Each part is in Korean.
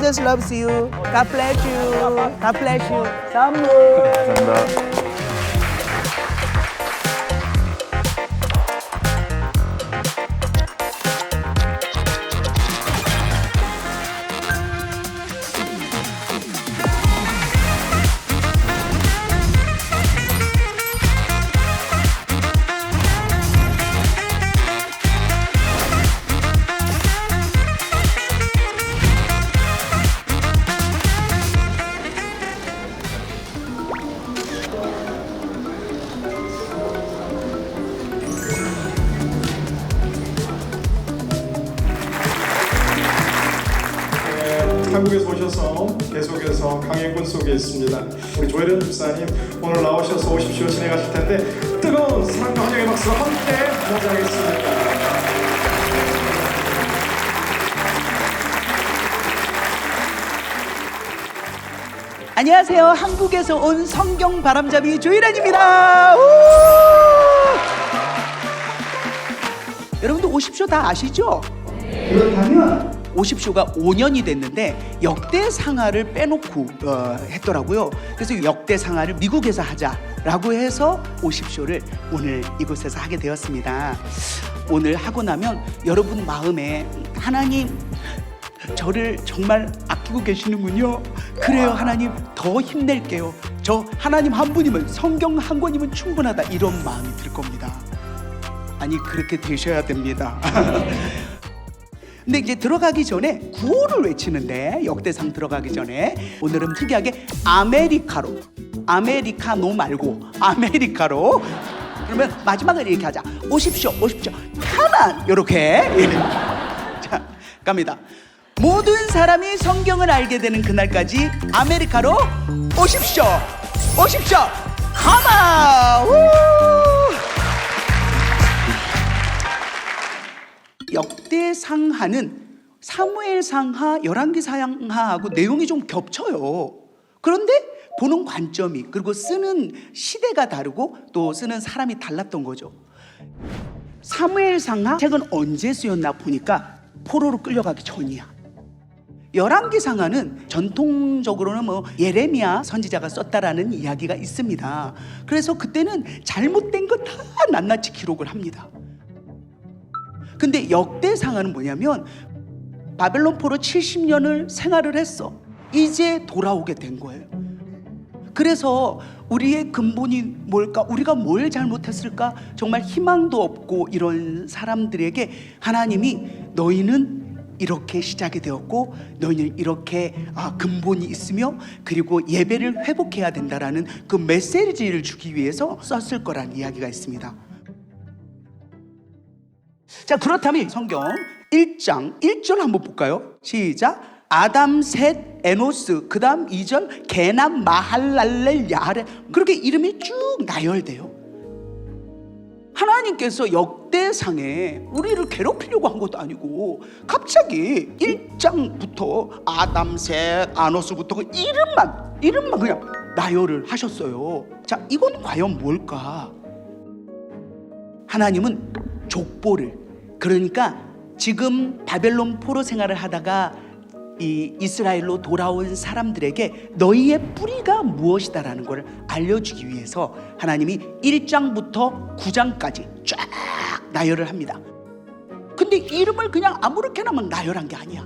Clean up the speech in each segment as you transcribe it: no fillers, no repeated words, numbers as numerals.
Jesus loves you. God bless you. God bless you. 선물. 감사합니다. 한국에서 오셔서 계속해서 강행군 속에 있습니다. 우리 조혜련 집사님 오늘 나오셔서 오십시오 진행하실 텐데 뜨거운 사랑과 환영의 박수와 함께 맞이하겠습니다. 안녕하세요. 한국에서 온 성경 바람잡이 조이란입니다. 여러분들 오십쇼 다 아시죠? 그렇다면 오십쇼가 5년이 됐는데 역대상하를 빼놓고 했더라고요. 그래서 역대상하를 미국에서 하자라고 해서 오십쇼를 오늘 이곳에서 하게 되었습니다. 오늘 하고 나면 여러분 마음에 하나님 저를 정말 아끼고 계시는군요. 그래요 하나님 더 힘낼게요. 저 하나님 한 분이면 성경 한 권이면 충분하다 이런 마음이 들 겁니다. 아니 그렇게 되셔야 됩니다. 근데 이제 들어가기 전에 구호를 외치는데 역대상 들어가기 전에 오늘은 특이하게 아메리카로 아메리카노 말고 아메리카로 그러면 마지막을 이렇게 하자. 오십쇼 오십쇼 가만 이렇게 자 갑니다. 모든 사람이 성경을 알게 되는 그날까지 아메리카로 오십쇼 오십쇼 가만 역대상하는 사무엘상하, 열왕기상하하고 내용이 좀 겹쳐요. 그런데 보는 관점이 그리고 쓰는 시대가 다르고 또 쓰는 사람이 달랐던 거죠. 사무엘상하 책은 언제 쓰였나 보니까 포로로 끌려가기 전이야. 열왕기상하는 전통적으로는 예레미야 선지자가 썼다라는 이야기가 있습니다. 그래서 그때는 잘못된 거 다 낱낱이 기록을 합니다. 근데 역대상하는 뭐냐면 바벨론 포로 70년을 생활을 했어. 이제 돌아오게 된 거예요. 그래서 우리의 근본이 뭘까? 우리가 뭘 잘못했을까? 정말 희망도 없고 이런 사람들에게 하나님이 너희는 이렇게 시작이 되었고 너희는 이렇게 근본이 있으며 그리고 예배를 회복해야 된다라는 그 메시지를 주기 위해서 썼을 거란 이야기가 있습니다. 자 그렇다면 성경 1장 1절 한번 볼까요? 시작. 아담, 셋, 에노스, 그 다음 2절 게남, 마할랄렐, 야하레 그렇게 이름이 쭉 나열돼요. 하나님께서 역대상에 우리를 괴롭히려고 한 것도 아니고 갑자기 1장부터 아담, 셋, 아노스부터 그 이름만 그냥 나열을 하셨어요. 자 이건 과연 뭘까? 하나님은 족보를 그러니까 지금 바벨론 포로 생활을 하다가 이 이스라엘로 돌아온 사람들에게 너희의 뿌리가 무엇이다라는 걸 알려주기 위해서 하나님이 1장부터 9장까지 쫙 나열을 합니다. 근데 이름을 그냥 아무렇게나만 나열한 게 아니야.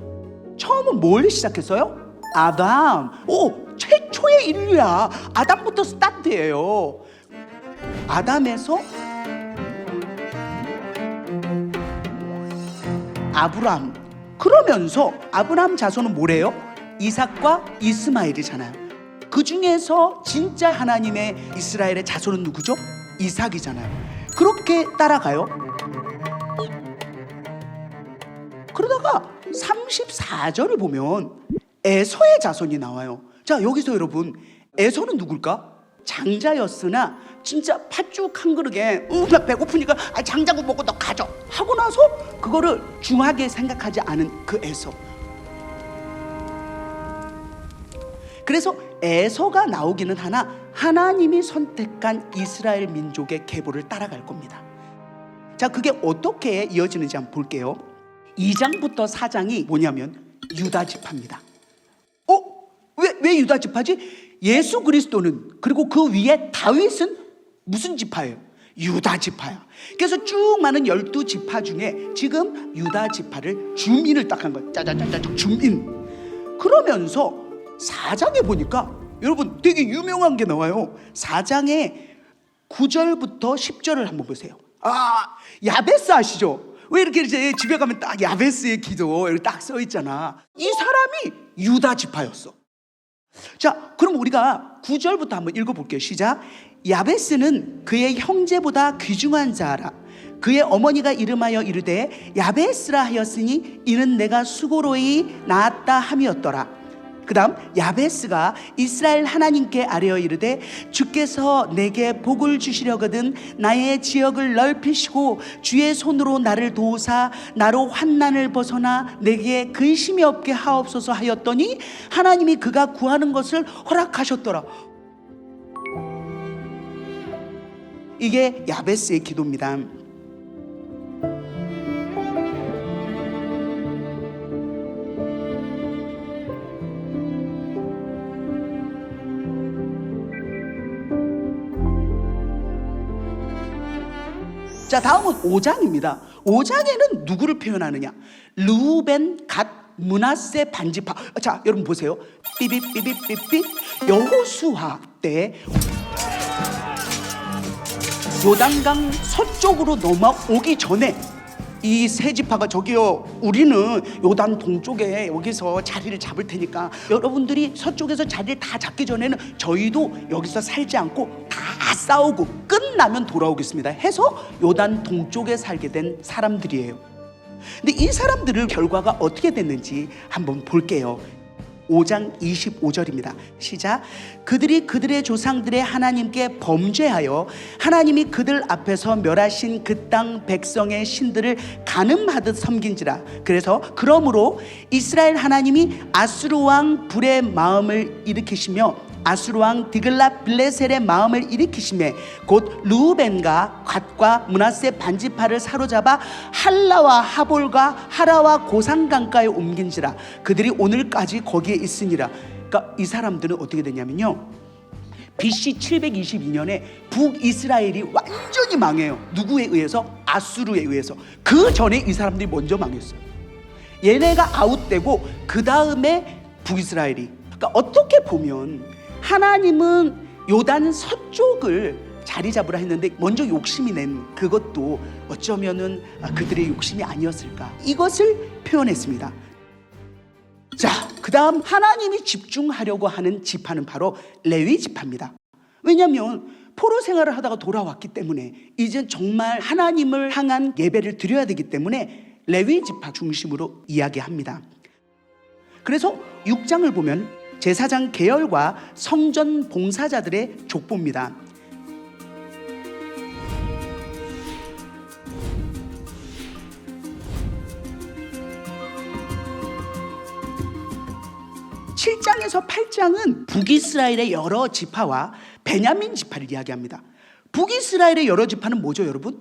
처음은 뭘 시작했어요? 아담. 최초의 인류야. 아담부터 스타트예요. 아담에서 아브람. 그러면서 아브람 자손은 뭐래요? 이삭과 이스마엘이잖아요. 그 중에서 진짜 하나님의 이스라엘의 자손은 누구죠? 이삭이잖아요. 그렇게 따라가요. 그러다가 34절을 보면 에서의 자손이 나와요. 자 여기서 여러분 에서는 누굴까? 장자였으나 진짜 팥죽 한 그릇에 나 배고프니까 장자국 먹고 너 가져 하고 나서 그거를 중하게 생각하지 않은 그 에서. 그래서 에서가 나오기는 하나 하나님이 선택한 이스라엘 민족의 계보를 따라갈 겁니다. 자 그게 어떻게 이어지는지 한번 볼게요. 2장부터 4장이 뭐냐면 유다 지파입니다. 왜 유다 지파지? 예수 그리스도는, 그리고 그 위에 다윗은 무슨 지파예요? 유다 지파야. 그래서 쭉 많은 12지파 중에 지금 유다 지파를 주민을 딱 한 거예요. 짜자자자 주민. 그러면서 4장에 보니까 여러분 되게 유명한 게 나와요. 4장에 9절부터 10절을 한번 보세요. 야베스 아시죠? 왜 이렇게 이제 집에 가면 딱 야베스의 기도 이렇게 딱 써 있잖아. 이 사람이 유다 지파였어. 자, 그럼 우리가 9절부터 한번 읽어볼게요. 시작. 야베스는 그의 형제보다 귀중한 자라. 그의 어머니가 이름하여 이르되 야베스라 하였으니 이는 내가 수고로이 낳았다 함이었더라. 그 다음 야베스가 이스라엘 하나님께 아뢰어 이르되 주께서 내게 복을 주시려거든 나의 지역을 넓히시고 주의 손으로 나를 도우사 나로 환난을 벗어나 내게 근심이 없게 하옵소서 하였더니 하나님이 그가 구하는 것을 허락하셨더라. 이게 야베스의 기도입니다. 자, 다음은 5장입니다. 5장에는 누구를 표현하느냐? 르우벤, 갓, 므낫세 반지파. 자, 여러분 보세요. 삐삐삐삐삐삐. 여호수아 때 요단강 서쪽으로 넘어오기 전에 이 세 지파가 저기요, 우리는 요단 동쪽에 여기서 자리를 잡을 테니까 여러분들이 서쪽에서 자리를 다 잡기 전에는 저희도 여기서 살지 않고 다 싸우고 끝나면 돌아오겠습니다 해서 요단 동쪽에 살게 된 사람들이에요. 근데 이 사람들의 결과가 어떻게 됐는지 한번 볼게요. 5장 25절입니다. 시작. 그들이 그들의 조상들의 하나님께 범죄하여 하나님이 그들 앞에서 멸하신 그 땅 백성의 신들을 간음하듯 섬긴지라. 그래서 그러므로 이스라엘 하나님이 아수르 왕 불의 마음을 일으키시며 아수르 왕 디글랏 빌레셀의 마음을 일으키시매 곧 르우벤과 갓과 므낫세 반지파를 사로잡아 할라와 하볼과 하라와 고산강가에 옮긴지라. 그들이 오늘까지 거기에 있으니라. 그러니까 이 사람들은 어떻게 되냐면요, BC 722년에 북이스라엘이 완전히 망해요. 누구에 의해서? 아수르에 의해서. 그 전에 이 사람들이 먼저 망했어요. 얘네가 아웃되고 그 다음에 북이스라엘이. 그러니까 어떻게 보면 하나님은 요단 서쪽을 자리 잡으라 했는데 먼저 욕심이 낸 그것도 어쩌면은 그들의 욕심이 아니었을까, 이것을 표현했습니다. 자, 그 다음 하나님이 집중하려고 하는 지파는 바로 레위 지파입니다. 왜냐하면 포로 생활을 하다가 돌아왔기 때문에 이제 정말 하나님을 향한 예배를 드려야 되기 때문에 레위 지파 중심으로 이야기합니다. 그래서 6장을 보면 제사장 계열과 성전 봉사자들의 족보입니다. (7장에서) (8장은) 북이스라엘의 여러 지파와 베냐민 지파를 이야기합니다. 북이스라엘의 여러 지파는 뭐죠, 여러분?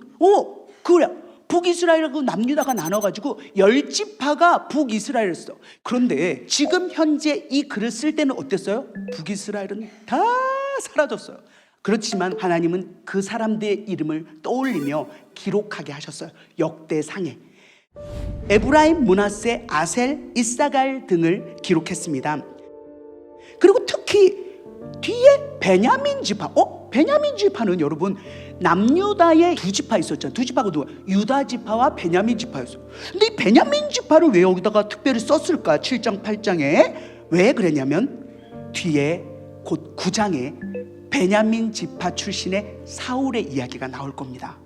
그래, 북이스라엘하고 남유다가 나눠가지고 10지파가 북이스라엘이었어. 그런데 지금 현재 이 글을 쓸 때는 어땠어요? 북이스라엘은 다 사라졌어요. 그렇지만 하나님은 그 사람들의 이름을 떠올리며 기록하게 하셨어요. 역대상에 에브라임, 므낫세, 아셀, 이사갈 등을 기록했습니다. 그리고 특히 뒤에 베냐민 지파. 베냐민 지파는 여러분 남유다에 두 지파 있었잖아요. 두 지파가 누가? 유다 지파와 베냐민 지파였어요. 근데 이 베냐민 지파를 왜 여기다가 특별히 썼을까? 7장 8장에 왜 그랬냐면 뒤에 곧 9장에 베냐민 지파 출신의 사울의 이야기가 나올 겁니다.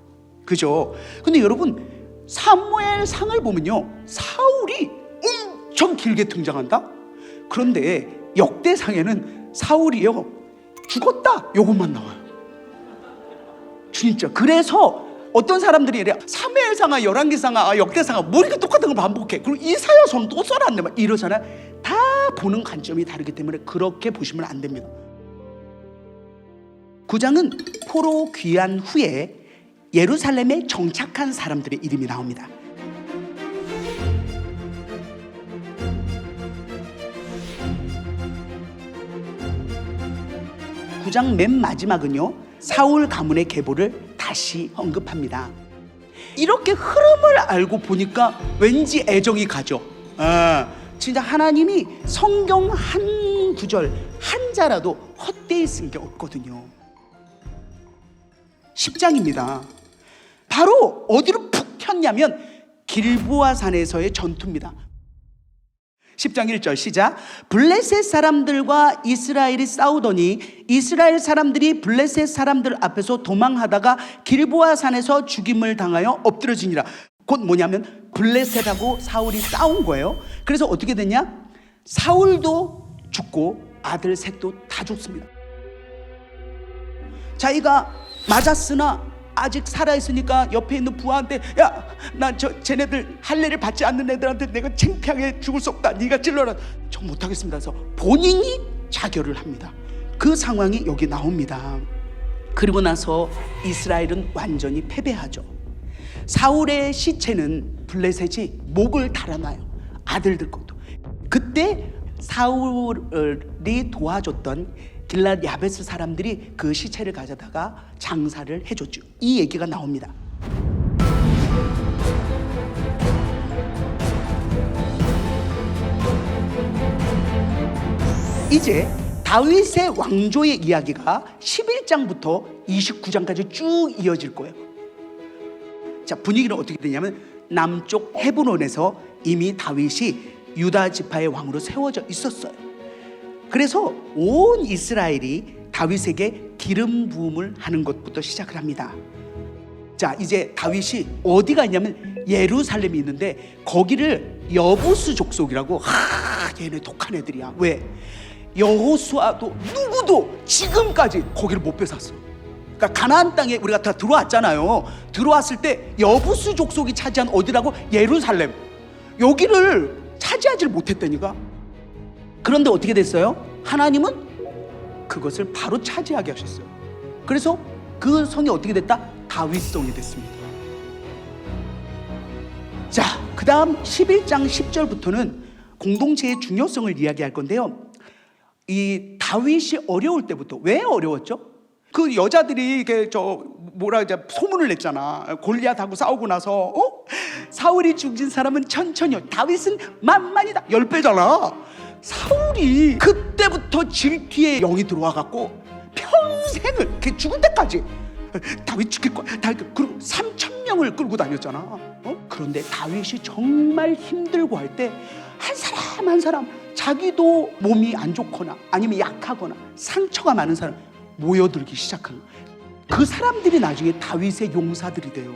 그죠? 근데 여러분 사무엘상을 보면요, 사울이 엄청 길게 등장한다. 그런데 역대상에는 사울이요 죽었다 요것만 나와요. 진짜. 그래서 어떤 사람들이 이래, 사무엘상아, 열왕기상아, 역대상아 뭐 이렇게 똑같은 걸 반복해. 그리고 이사야서는 또 써놨네 막 이러잖아. 다 보는 관점이 다르기 때문에 그렇게 보시면 안 됩니다. 9장은 포로 귀환 후에 예루살렘에 정착한 사람들의 이름이 나옵니다. 9장 맨 마지막은요, 사울 가문의 계보를 다시 언급합니다. 이렇게 흐름을 알고 보니까 왠지 애정이 가죠. 진짜 하나님이 성경 한 구절 한자라도 헛되이 쓴 게 없거든요. 10장입니다. 바로 어디로 푹 켰냐면 길보아 산에서의 전투입니다. 10장 1절 시작. 블레셋 사람들과 이스라엘이 싸우더니 이스라엘 사람들이 블레셋 사람들 앞에서 도망하다가 길보아 산에서 죽임을 당하여 엎드러지니라. 곧 뭐냐면 블레셋하고 사울이 싸운 거예요. 그래서 어떻게 됐냐? 사울도 죽고 아들 셋도 다 죽습니다. 자기가 맞았으나 아직 살아있으니까 옆에 있는 부하한테, 야, 난 쟤네들 할례를 받지 않는 애들한테 내가 창피하게 죽을 수 없다, 네가 찔러라. 저 못하겠습니다. 그래서 본인이 자결을 합니다. 그 상황이 여기 나옵니다. 그리고 나서 이스라엘은 완전히 패배하죠. 사울의 시체는 블레셋이 목을 달아놔요. 아들들 것도. 그때 사울이 도와줬던 길랏 야베스 사람들이 그 시체를 가져다가 장사를 해줬죠. 이 얘기가 나옵니다. 이제 다윗의 왕조의 이야기가 11장부터 29장까지 쭉 이어질 거예요. 자, 분위기는 어떻게 되냐면 남쪽 헤브론에서 이미 다윗이 유다 지파의 왕으로 세워져 있었어요. 그래서 온 이스라엘이 다윗에게 기름 부음을 하는 것부터 시작을 합니다. 자, 이제 다윗이 어디가 있냐면 예루살렘이 있는데 거기를 여부스 족속이라고, 얘네 독한 애들이야. 왜? 여호수아도 누구도 지금까지 거기를 못 뺏었어. 그러니까 가나안 땅에 우리가 다 들어왔잖아요. 들어왔을 때 여부스 족속이 차지한 어디라고? 예루살렘. 여기를 차지하지를 못했다니까. 그런데 어떻게 됐어요? 하나님은 그것을 바로 차지하게 하셨어요. 그래서 그 성이 어떻게 됐다? 다윗성이 됐습니다. 자, 그 다음 11장 10절부터는 공동체의 중요성을 이야기할 건데요. 이 다윗이 어려울 때부터, 왜 어려웠죠? 그 여자들이 이게 소문을 냈잖아. 골리앗하고 싸우고 나서 사울이 죽인 사람은 천천히요, 다윗은 만만이다, 10배잖아. 사울이 그때부터 질투의 영이 들어와 갖고 평생을 걔 죽을 때까지 다윗 죽일 거야, 그리고 3,000명을 끌고 다녔잖아. 그런데 다윗이 정말 힘들고 할 때 한 사람 한 사람, 자기도 몸이 안 좋거나 아니면 약하거나 상처가 많은 사람 모여들기 시작한 거야. 그 사람들이 나중에 다윗의 용사들이 돼요.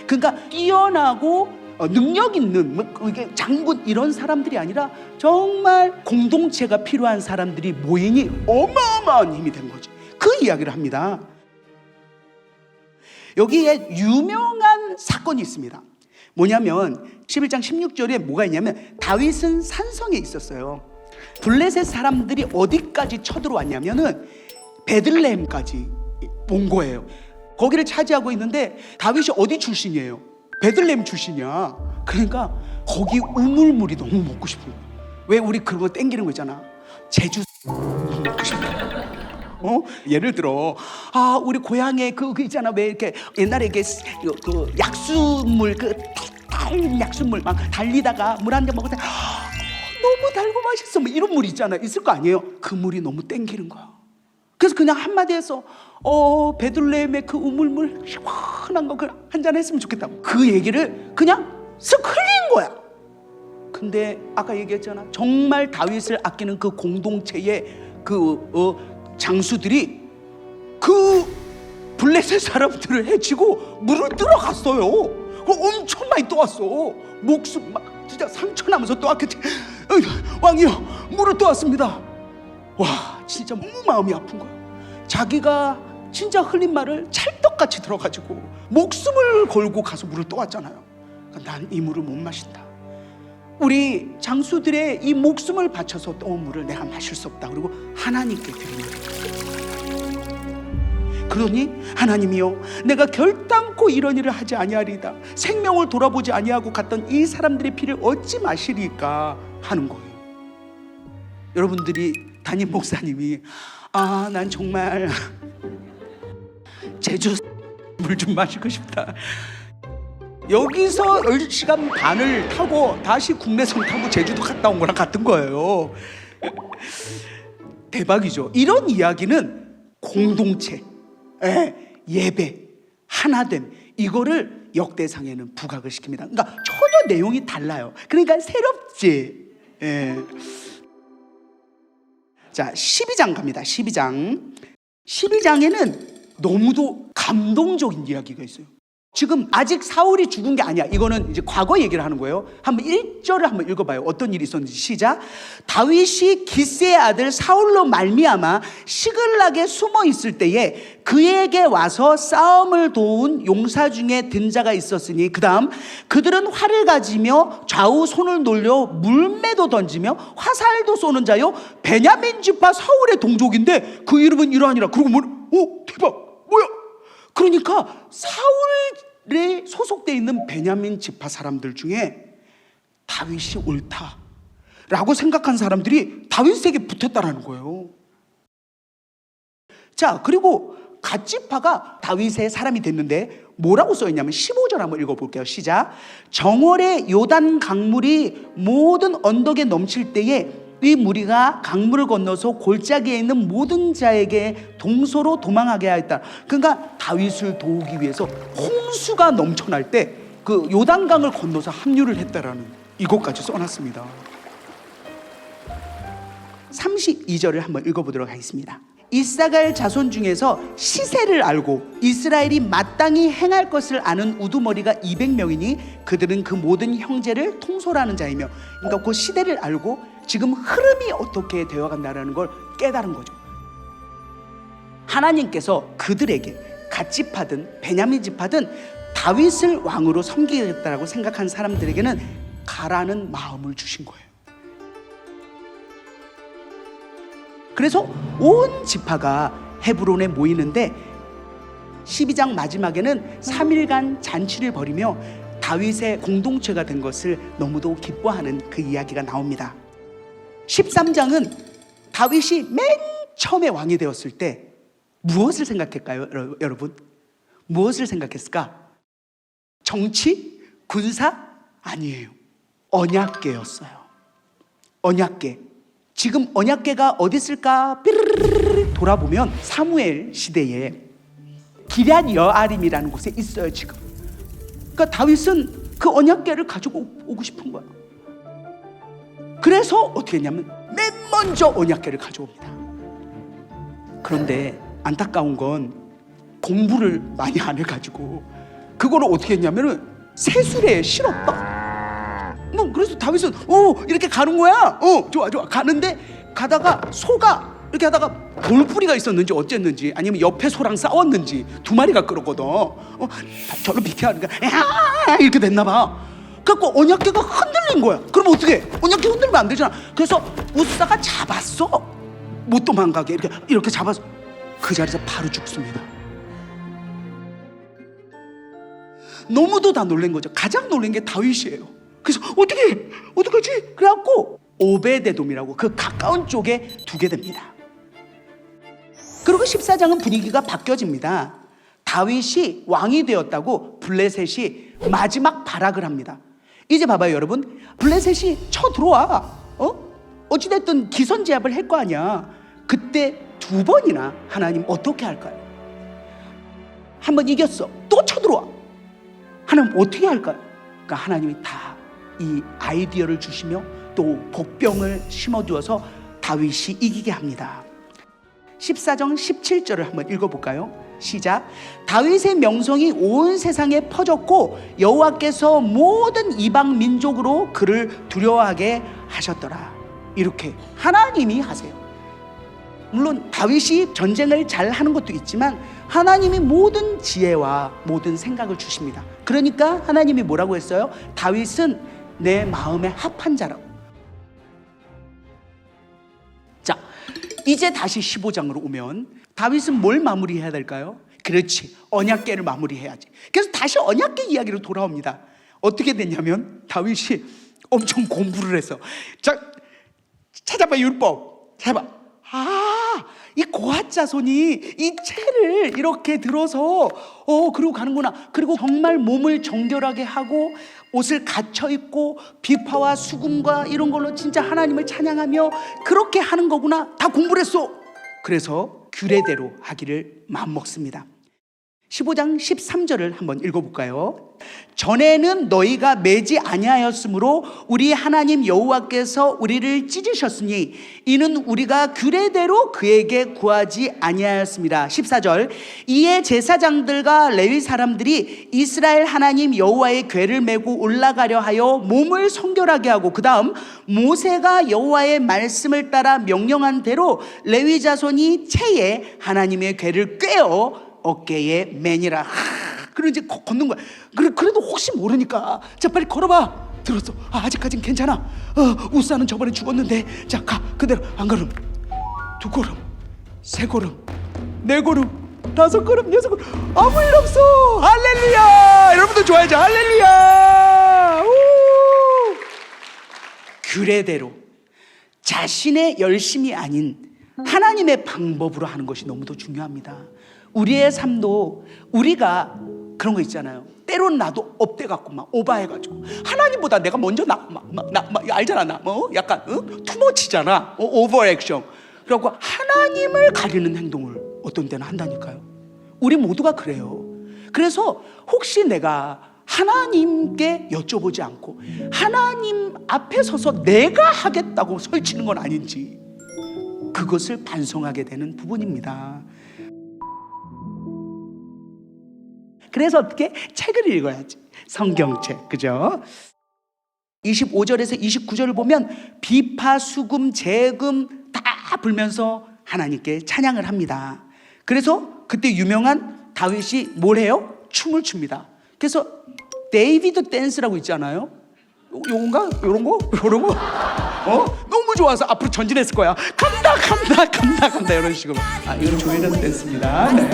그러니까 뛰어나고 능력 있는 이게 장군 이런 사람들이 아니라 정말 공동체가 필요한 사람들이 모이니 어마어마한 힘이 된 거지. 그 이야기를 합니다. 여기에 유명한 사건이 있습니다. 뭐냐면 11장 16절에 뭐가 있냐면 다윗은 산성에 있었어요. 블레셋 사람들이 어디까지 쳐들어왔냐면은 베들레헴까지 온 거예요. 거기를 차지하고 있는데 다윗이 어디 출신이에요? 베들레헴 출신이야. 그러니까 거기 우물물이 너무 먹고 싶은 거야. 왜 우리 그런 거 땡기는 거 있잖아. 제주 먹고 싶다. 예를 들어 우리 고향에 그 있잖아. 왜 이렇게 옛날에 이게 그 약수물, 달 약수물 막 달리다가 물 한 잔 먹을 때 너무 달고 맛있어, 뭐 이런 물 있잖아. 있을 거 아니에요. 그 물이 너무 땡기는 거야. 그래서 그냥 한마디 해서 베들레헴의 그 우물물 시원한 거 한 잔 했으면 좋겠다고 그 얘기를 그냥 쓱 흘린 거야. 근데 아까 얘기했잖아. 정말 다윗을 아끼는 그 공동체의 장수들이 그 블레셋 사람들을 해치고 물을 들어갔어요. 엄청 많이 떠왔어. 목숨 막 진짜 상처 나면서 떠왔겠지. 왕이요, 물을 떠왔습니다. 와, 진짜 너무 마음이 아픈 거야. 자기가 진짜 흘린 말을 찰떡같이 들어가지고 목숨을 걸고 가서 물을 떠왔잖아요. 난 이 물을 못 마신다. 우리 장수들의 이 목숨을 바쳐서 떠온 물을 내가 마실 수 없다. 그리고 하나님께 드리는 거예요. 그러니 하나님이여, 내가 결단코 이런 일을 하지 아니하리이다. 생명을 돌아보지 아니하고 갔던 이 사람들의 피를 어찌 마시리까 하는 거예요. 여러분들이 담임 목사님이 난 정말 제주 물 좀 마시고 싶다. 여기서 10시간 반을 타고 다시 국내선 타고 제주도 갔다 온 거랑 같은 거예요. 대박이죠. 이런 이야기는 공동체, 예배, 하나됨, 이거를 역대상에는 부각을 시킵니다. 그러니까 전혀 내용이 달라요. 그러니까 새롭지. 자, 12장 갑니다. 12장에는 너무도 감동적인 이야기가 있어요. 지금 아직 사울이 죽은 게 아니야. 이거는 이제 과거 얘기를 하는 거예요. 한번 1절을 한번 읽어봐요. 어떤 일이 있었는지. 시작. 다윗이 기스의 아들 사울로 말미암아 시글락에 숨어 있을 때에 그에게 와서 싸움을 도운 용사 중에 든 자가 있었으니 그 다음 그들은 활을 가지며 좌우 손을 놀려 물매도 던지며 화살도 쏘는 자요 베냐민 지파 사울의 동족인데 그 이름은 이러하니라. 그리고 대박, 뭐야? 그러니까 사울에 소속되어 있는 베냐민 지파 사람들 중에 다윗이 옳다라고 생각한 사람들이 다윗에게 붙었다라는 거예요. 자, 그리고 갓 지파가 다윗의 사람이 됐는데 뭐라고 써있냐면 15절 한번 읽어볼게요. 시작. 정월에 요단 강물이 모든 언덕에 넘칠 때에 이 무리가 강물을 건너서 골짜기에 있는 모든 자에게 동서로 도망하게 하였다. 그러니까 다윗을 도우기 위해서 홍수가 넘쳐날 때 그 요단강을 건너서 합류를 했다라는 이것까지 써놨습니다. 32절을 한번 읽어보도록 하겠습니다. 이사갈 자손 중에서 시세를 알고 이스라엘이 마땅히 행할 것을 아는 우두머리가 200명이니 그들은 그 모든 형제를 통솔하는 자이며, 그러니까 그 시대를 알고 지금 흐름이 어떻게 되어간다는 걸 깨달은 거죠. 하나님께서 그들에게 갓 지파든 베냐민 지파든 다윗을 왕으로 섬기겠다라고 생각한 사람들에게는 가라는 마음을 주신 거예요. 그래서 온 지파가 헤브론에 모이는데 12장 마지막에는 3일간 잔치를 벌이며 다윗의 공동체가 된 것을 너무도 기뻐하는 그 이야기가 나옵니다. 13장은 다윗이 맨 처음에 왕이 되었을 때 무엇을 생각했을까요, 여러분? 무엇을 생각했을까? 정치? 군사? 아니에요. 언약궤였어요. 언약궤. 지금 언약궤가 어디 있을까? 삐르르르 돌아보면 사무엘 시대에 기럇 여아림이라는 곳에 있어요, 지금. 그러니까 다윗은 그 언약궤를 가지고 오고 싶은 거야. 그래서 어떻게 했냐면 맨 먼저 언약궤를 가져옵니다. 그런데 안타까운 건 공부를 많이 안 해가지고 그거를 어떻게 했냐면은 새수레에 실었다. 그래서 다윗은 이렇게 가는 거야. 좋아 가는데 가다가 소가 이렇게 하다가 돌뿌리가 있었는지 어쨌는지 아니면 옆에 소랑 싸웠는지 두 마리가 끌었거든. 저로 비켜 하니까 이렇게 됐나 봐. 그래갖고 언약궤가 흔들린 거야. 그럼 어떻게? 언약궤 흔들면 안 되잖아. 그래서 우사가 잡았어. 못 도망가게 이렇게 잡아서 그 자리에서 바로 죽습니다. 너무도 다 놀란 거죠. 가장 놀란 게 다윗이에요. 그래서 어떡하지? 그래갖고 오베데돔이라고 그 가까운 쪽에 두게 됩니다. 그리고 14장은 분위기가 바뀌어집니다. 다윗이 왕이 되었다고 블레셋이 마지막 발악을 합니다. 이제 봐봐요, 여러분. 블레셋이 쳐들어와. 어찌됐든 기선제압을 할 거 아니야. 그때 두 번이나 하나님 어떻게 할까요? 한 번 이겼어. 또 쳐들어와. 하나님 어떻게 할까요? 그러니까 하나님이 다 이 아이디어를 주시며 또 복병을 심어두어서 다윗이 이기게 합니다. 14장 17절을 한번 읽어볼까요? 시작. 다윗의 명성이 온 세상에 퍼졌고 여호와께서 모든 이방 민족으로 그를 두려워하게 하셨더라. 이렇게 하나님이 하세요. 물론 다윗이 전쟁을 잘 하는 것도 있지만 하나님이 모든 지혜와 모든 생각을 주십니다. 그러니까 하나님이 뭐라고 했어요? 다윗은 내 마음에 합한 자라고. 자, 이제 다시 15장으로 오면 다윗은 뭘 마무리해야 될까요? 그렇지, 언약궤를 마무리해야지. 그래서 다시 언약궤 이야기로 돌아옵니다. 어떻게 됐냐면 다윗이 엄청 공부를 해서 자, 찾아봐, 율법 찾아봐. 이 고핫 자손이 이 채를 이렇게 들어서 그리고 가는구나. 그리고 정말 몸을 정결하게 하고 옷을 갖춰 입고 비파와 수금과 이런 걸로 진짜 하나님을 찬양하며 그렇게 하는 거구나. 다 공부를 했어. 그래서 규례대로 하기를 마음먹습니다. 15장 13절을 한번 읽어볼까요? 전에는 너희가 매지 아니하였으므로 우리 하나님 여호와께서 우리를 찢으셨으니 이는 우리가 규례대로 그에게 구하지 아니하였습니다. 14절 이에 제사장들과 레위 사람들이 이스라엘 하나님 여호와의 궤를 메고 올라가려 하여 몸을 성결하게 하고 그 다음 모세가 여호와의 말씀을 따라 명령한 대로 레위 자손이 채에 하나님의 궤를 꿰어 어깨에 매니라. 그리고 이제 걷는 거야. 그래도 혹시 모르니까 자 빨리 걸어봐. 들었어. 아직까진 괜찮아. 우사는 저번에 죽었는데 자 가. 그대로 한 걸음, 두 걸음, 세 걸음, 네 걸음, 다섯 걸음, 여섯 걸음. 아무 일 없어. 할렐루야. 여러분도 좋아하죠. 할렐루야. 우! 규례대로 자신의 열심이 아닌 하나님의 방법으로 하는 것이 너무도 중요합니다. 우리의 삶도 우리가 그런 거 있잖아요. 때론 나도 업돼갖고 막 오바해가지고 하나님보다 내가 먼저 알잖아. 나 약간 투머치잖아. 오버액션. 그래갖고 하나님을 가리는 행동을 어떤 때는 한다니까요. 우리 모두가 그래요. 그래서 혹시 내가 하나님께 여쭤보지 않고 하나님 앞에 서서 내가 하겠다고 설치는 건 아닌지 그것을 반성하게 되는 부분입니다. 그래서 어떻게? 책을 읽어야지. 성경책. 그죠? 25절에서 29절을 보면 비파, 수금, 재금 다 불면서 하나님께 찬양을 합니다. 그래서 그때 유명한 다윗이 뭘 해요? 춤을 춥니다. 그래서 데이비드 댄스라고 있잖아요. 요건가? 요런 거? 너무 좋아서 앞으로 전진했을 거야. 간다 이런 식으로. 이건 조혜련 댄스입니다. 네.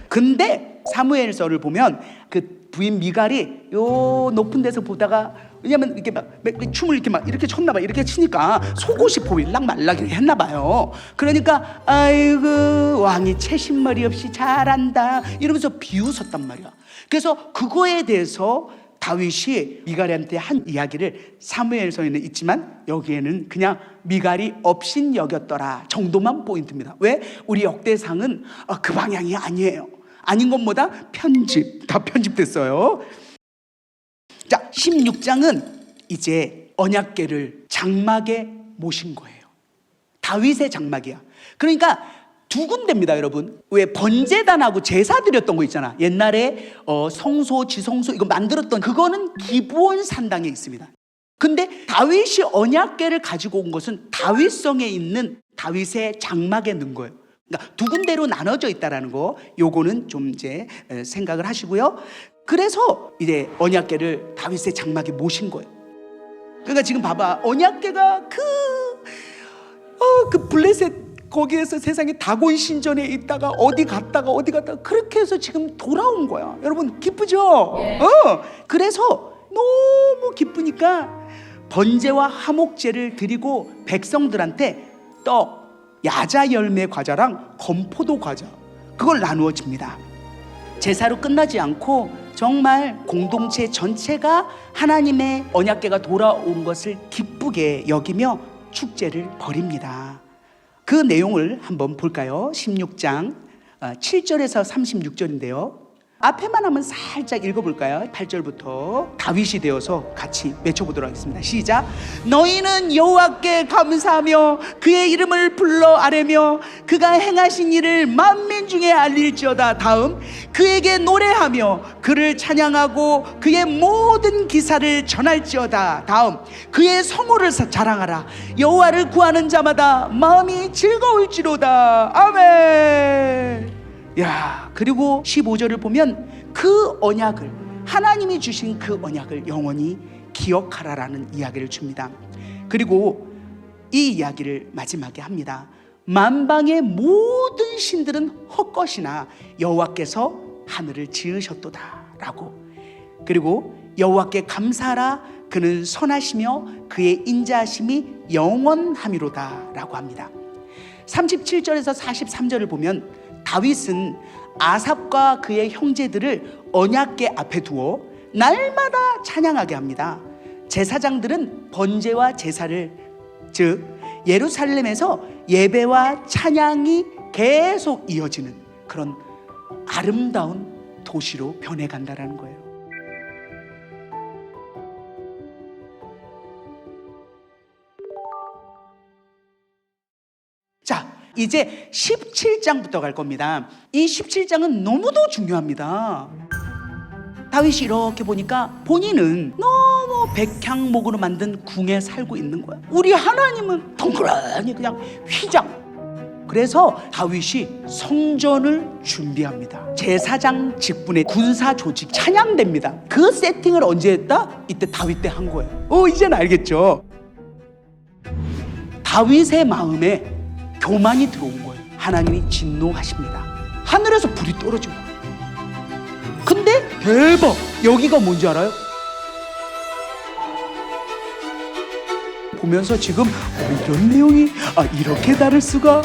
근데 사무엘서를 보면 그 부인 미갈이 요 높은 데서 보다가 왜냐면 이렇게 막 춤을 이렇게 췄나 봐. 이렇게 치니까 속옷이 보일락 말락 했나 봐요. 그러니까 아이고 왕이 채신머리 없이 잘한다 이러면서 비웃었단 말이야. 그래서 그거에 대해서 다윗이 미갈한테 한 이야기를 사무엘서에는 있지만 여기에는 그냥 미갈이 업신여겼더라 정도만 포인트입니다. 왜? 우리 역대상은 그 방향이 아니에요. 아닌 것보다 다 편집됐어요. 자, 16장은 이제 언약궤를 장막에 모신 거예요. 다윗의 장막이야. 그러니까 두 군데입니다, 여러분. 왜 번제단하고 제사 드렸던 거 있잖아. 옛날에 성소, 지성소 이거 만들었던 그거는 기브온 산당에 있습니다. 근데 다윗이 언약궤를 가지고 온 것은 다윗성에 있는 다윗의 장막에 넣은 거예요. 그러니까 두 군데로 나눠져 있다라는 거, 요거는 좀 이제 생각을 하시고요. 그래서 이제 언약궤를 다윗의 장막에 모신 거예요. 그러니까 지금 봐봐, 언약궤가 그 블레셋 거기에서 세상에 다곤 신전에 있다가 어디 갔다가 그렇게 해서 지금 돌아온 거야. 여러분 기쁘죠? 예. 그래서 너무 기쁘니까 번제와 화목제를 드리고 백성들한테 떡, 야자 열매 과자랑 건포도 과자 그걸 나누어 줍니다. 제사로 끝나지 않고 정말 공동체 전체가 하나님의 언약궤가 돌아온 것을 기쁘게 여기며 축제를 벌입니다. 그 내용을 한번 볼까요? 16장 7절에서 36절인데요. 앞에만 한번 살짝 읽어볼까요? 8절부터 다윗이 되어서 같이 외쳐보도록 하겠습니다. 시작. 너희는 여호와께 감사하며 그의 이름을 불러 아뢰며 그가 행하신 일을 만민 중에 알릴지어다. 다음, 그에게 노래하며 그를 찬양하고 그의 모든 기사를 전할지어다. 다음, 그의 성호를 자랑하라. 여호와를 구하는 자마다 마음이 즐거울지로다. 아멘. 그리고 15절을 보면 그 언약을, 하나님이 주신 그 언약을 영원히 기억하라라는 이야기를 줍니다. 그리고 이 이야기를 마지막에 합니다. 만방의 모든 신들은 헛것이나 여호와께서 하늘을 지으셨도다 라고. 그리고 여호와께 감사하라. 그는 선하시며 그의 인자하심이 영원함이로다 라고 합니다. 37절에서 43절을 보면 다윗은 아삽과 그의 형제들을 언약궤 앞에 두어 날마다 찬양하게 합니다. 제사장들은 번제와 제사를, 즉 예루살렘에서 예배와 찬양이 계속 이어지는 그런 아름다운 도시로 변해간다라는 거예요. 자, 이제 17장부터 갈 겁니다. 이 17장은 너무도 중요합니다. 다윗이 이렇게 보니까 본인은 너무 백향목으로 만든 궁에 살고 있는 거야. 우리 하나님은 덩그러니 그냥 휘장. 그래서 다윗이 성전을 준비합니다. 제사장 직분의 군사 조직 찬양됩니다. 그 세팅을 언제 했다? 이때 다윗 때 한 거예요. 이제는 알겠죠? 다윗의 마음에 교만이 들어온 거예요. 하나님이 진노하십니다. 하늘에서 불이 떨어지고. 근데 대박! 여기가 뭔지 알아요? 보면서 지금 이런 내용이 이렇게 다를 수가.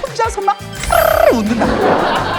혼자서 막 웃는다.